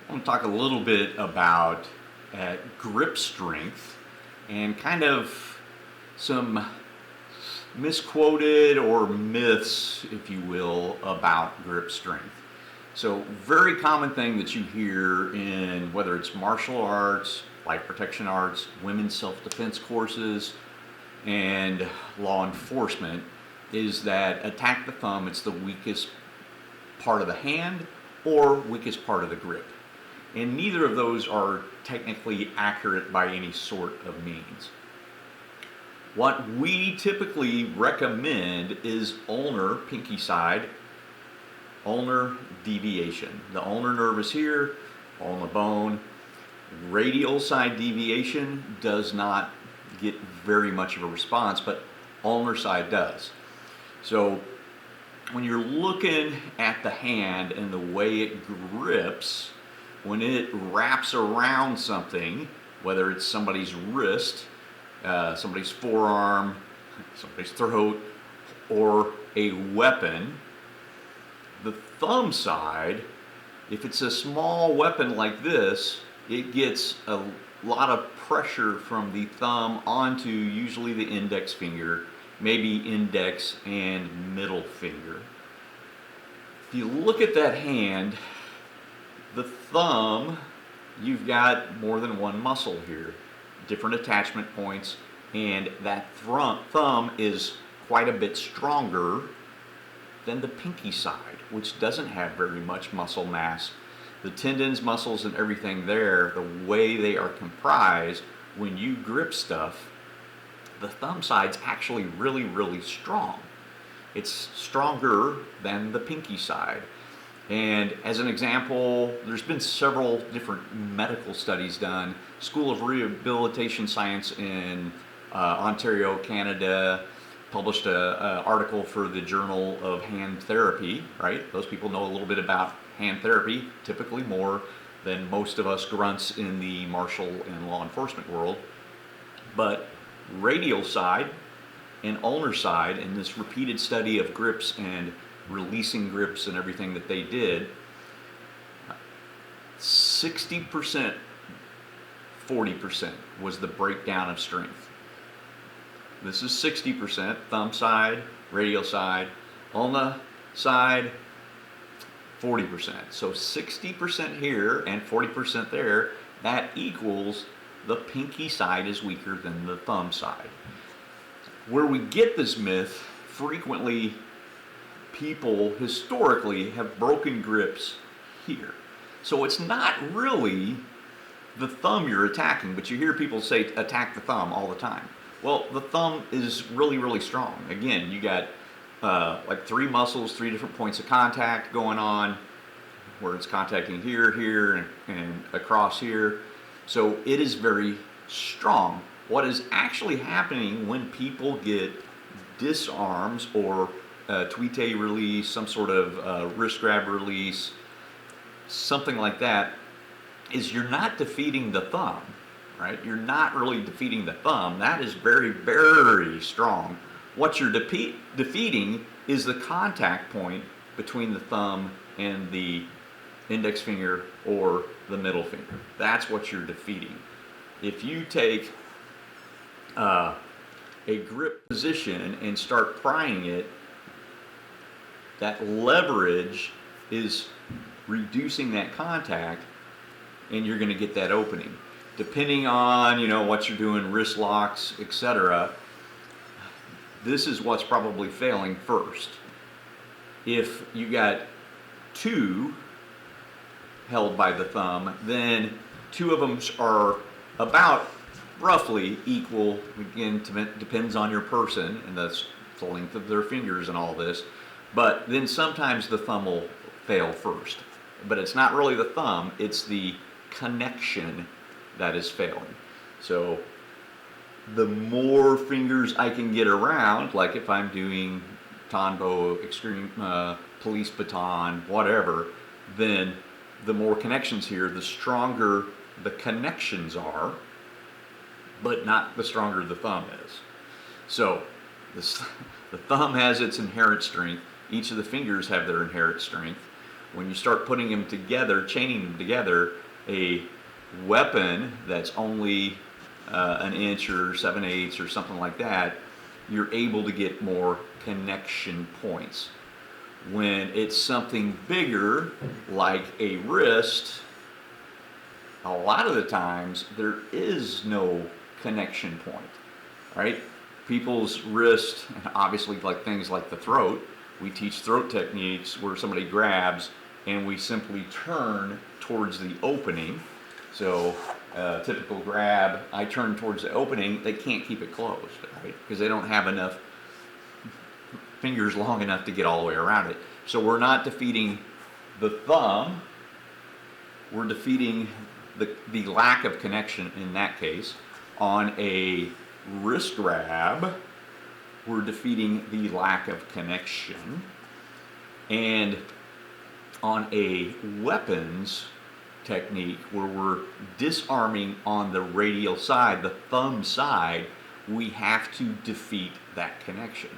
I want to talk a little bit about grip strength and kind of some misquoted or myths, if you will, about grip strength. So, very common thing that you hear in whether it's martial arts, life protection arts, women's self-defense courses, and law enforcement is that attack the thumb, it's the weakest part of the hand or weakest part of the grip. And neither of those are technically accurate by any sort of means. What we typically recommend is ulnar, pinky side, ulnar deviation. The ulnar nerve is here, ulnar bone. Radial side deviation does not get very much of a response, but ulnar side does. So when you're looking at the hand and the way it grips, when it wraps around something, whether it's somebody's wrist, somebody's forearm, somebody's throat, or a weapon, the thumb side, if it's a small weapon like this, it gets a lot of pressure from the thumb onto usually the index finger, maybe index and middle finger. If you look at that hand, the thumb, you've got more than one muscle here, different attachment points, and that thumb is quite a bit stronger than the pinky side, which doesn't have very much muscle mass. The tendons, muscles, and everything there, the way they are comprised, when you grip stuff, the thumb side's actually really, really strong. It's stronger than the pinky side. And as an example, there's been several different medical studies done. School of Rehabilitation Science in Ontario, Canada, published an article for the Journal of Hand Therapy, right? Those people know a little bit about hand therapy, typically more than most of us grunts in the martial and law enforcement world. But radial side and ulnar side, in this repeated study of grips and releasing grips and everything that they did, 60%, 40% was the breakdown of strength. This is 60%, thumb side, radial side, ulna side, 40%. So 60% here and 40% there, that equals the pinky side is weaker than the thumb side. Where we get this myth, frequently people historically have broken grips here. So it's not really the thumb you're attacking, but you hear people say attack the thumb all the time. Well, the thumb is really, really strong. Again, you got like three muscles, three different points of contact going on, where it's contacting here, here, and across here. So it is very strong. What is actually happening when people get disarms or Tuite release, some sort of wrist grab release, something like that, is you're not defeating the thumb, right? You're not really defeating the thumb. That is very, very strong. What you're defeating is the contact point between the thumb and the index finger or the middle finger. That's what you're defeating. If you take a grip position and start prying it, that leverage is reducing that contact, and you're going to get that opening. Depending on what you're doing, wrist locks, etc., this is what's probably failing first. If you got two held by the thumb, then two of them are about roughly equal. Again, depends on your person, and that's the length of their fingers and all this. But then sometimes the thumb will fail first. But it's not really the thumb, it's the connection that is failing. So the more fingers I can get around, like if I'm doing Tanbo, extreme police baton, whatever, then the more connections here, the stronger the connections are, but not the stronger the thumb is. So the thumb has its inherent strength. Each of the fingers have their inherent strength. when you start putting them together, chaining them together, a weapon that's only an inch or 7/8 or something like that, you're able to get more connection points. When it's something bigger, like a wrist, a lot of the times there is no connection point, right? People's wrist, obviously like things like the throat, we teach throat techniques where somebody grabs and we simply turn towards the opening. So typical grab, I turn towards the opening, they can't keep it closed, right? Because they don't have enough fingers long enough to get all the way around it. So we're not defeating the thumb, we're defeating the lack of connection in that case. On a wrist grab, we're defeating the lack of connection. And on a weapons technique where we're disarming on the radial side, the thumb side, we have to defeat that connection.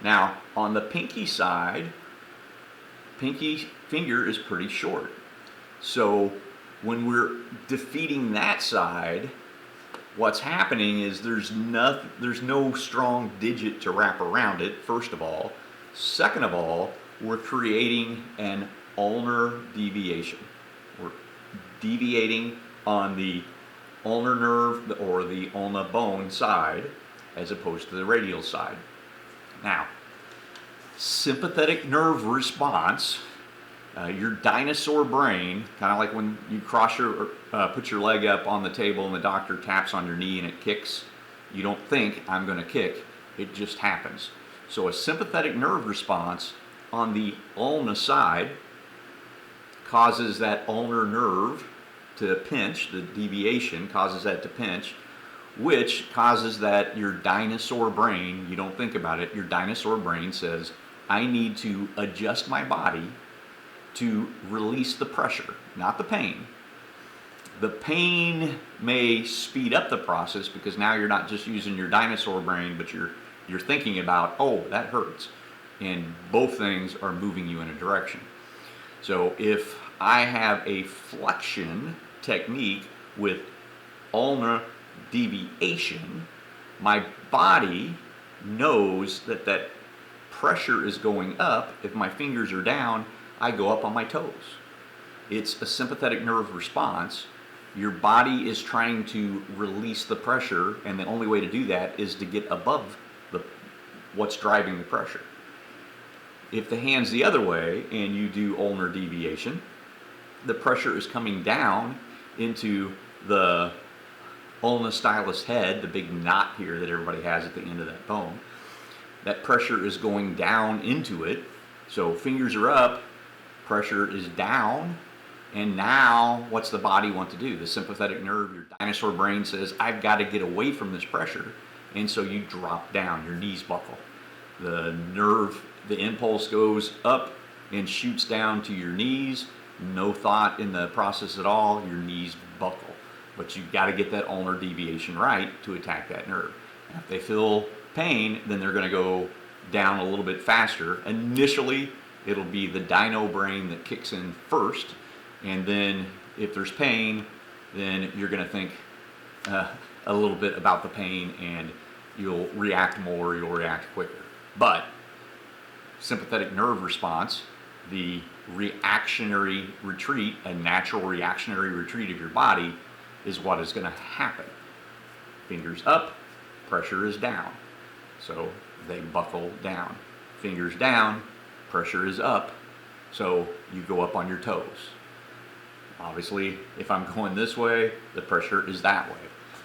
Now, on the pinky side, pinky finger is pretty short. So when we're defeating that side, what's happening is there's no strong digit to wrap around it, first of all. Second of all, we're creating an ulnar deviation. We're deviating on the ulnar nerve or the ulna bone side as opposed to the radial side. Now, sympathetic nerve response, your dinosaur brain, kind of like when you put your leg up on the table and the doctor taps on your knee and it kicks. You don't think, I'm going to kick. It just happens. So a sympathetic nerve response on the ulna side causes that ulnar nerve to pinch, the deviation causes that to pinch, which causes that your dinosaur brain, you don't think about it, your dinosaur brain says, I need to adjust my body to release the pressure, not the pain. The pain may speed up the process because now you're not just using your dinosaur brain, but you're thinking about, oh, that hurts. And both things are moving you in a direction. So if I have a flexion technique with ulnar deviation, my body knows that that pressure is going up. If my fingers are down, I go up on my toes. It's a sympathetic nerve response. Your body is trying to release the pressure, and the only way to do that is to get above what's driving the pressure. If the hand's the other way and you do ulnar deviation, the pressure is coming down into the ulna stylus head, the big knot here that everybody has at the end of that bone. That pressure is going down into it. So fingers are up, pressure is down, and now what's the body want to do? The sympathetic nerve, your dinosaur brain says, I've got to get away from this pressure, and so you drop down, your knees buckle. The nerve, the impulse goes up and shoots down to your knees, no thought in the process at all, your knees buckle. But you've got to get that ulnar deviation right to attack that nerve. If they feel pain, then they're going to go down a little bit faster. Initially, it'll be the dino brain that kicks in first, and then if there's pain, then you're going to think a little bit about the pain and you'll react more, you'll react quicker. But sympathetic nerve response, the reactionary retreat, a natural reactionary retreat of your body, is what is going to happen. Fingers up, pressure is down. So they buckle down. Fingers down, pressure is up. So you go up on your toes. Obviously, if I'm going this way, the pressure is that way.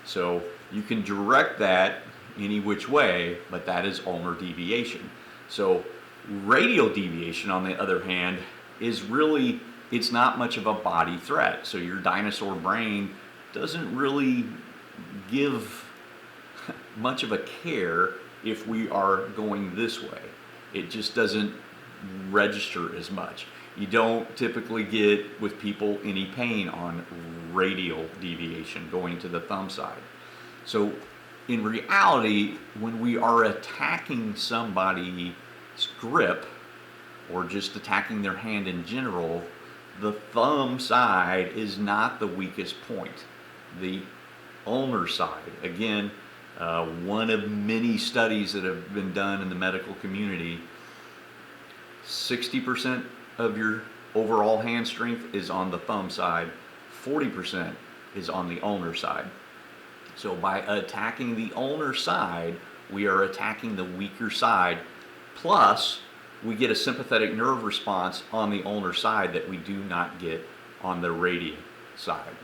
So you can direct that any which way, but that is ulnar deviation. So radial deviation, on the other hand, is really, it's not much of a body threat. So your dinosaur brain doesn't really give much of a care if we are going this way. It just doesn't register as much. You don't typically get with people any pain on radial deviation going to the thumb side. So in reality, when we are attacking somebody's grip, or just attacking their hand in general, the thumb side is not the weakest point. The ulnar side, again, one of many studies that have been done in the medical community, 60% of your overall hand strength is on the thumb side, 40% is on the ulnar side. So by attacking the ulnar side, we are attacking the weaker side, plus we get a sympathetic nerve response on the ulnar side that we do not get on the radial side.